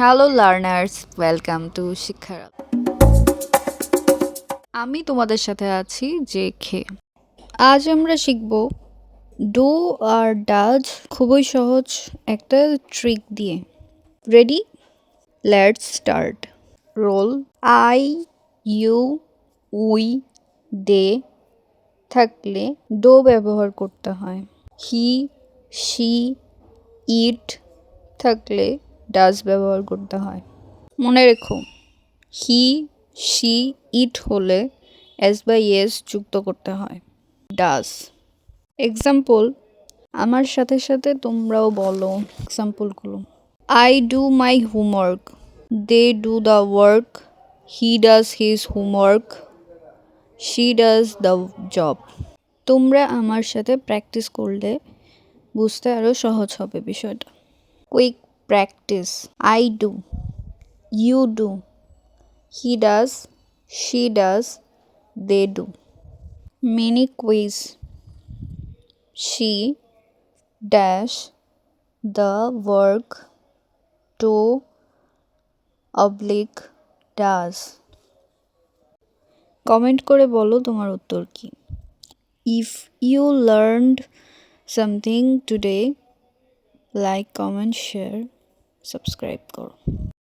Hello learners, welcome to শিক্ষার। আমি তোমাদের সাথে আছি যে খে। আজ আমরা শিখব ডু আর ডাজ খুবই সহজ একটা ট্রিক দিয়ে। Ready? Let's start. Rule. I, you, we, they থাকলে ডো ব্যবহার করতে হয়। হি, শি, ইট থাকলে ডাজ ব্যবহার করতে হয়। মনে রেখো, হি, শি, ইট হলে এস বাই এস যুক্ত করতে হয়। ডাজ। এক্সাম্পল, আমার সাথে সাথে তোমরাও বলো এক্সাম্পলগুলো। I do my homework, they do the work, he does his homework, she does the job. তোমরা আমার সাথে প্র্যাকটিস করলে বুঝতে আরও সহজ হবে বিষয়টা। Quick practice. I do, you do, he does, she does, they do. Mini quiz. She dash the work to oblique does. Comment করে বলো তোমার উত্তর কি। If you learned something today, like, comment, share, subscribe করো।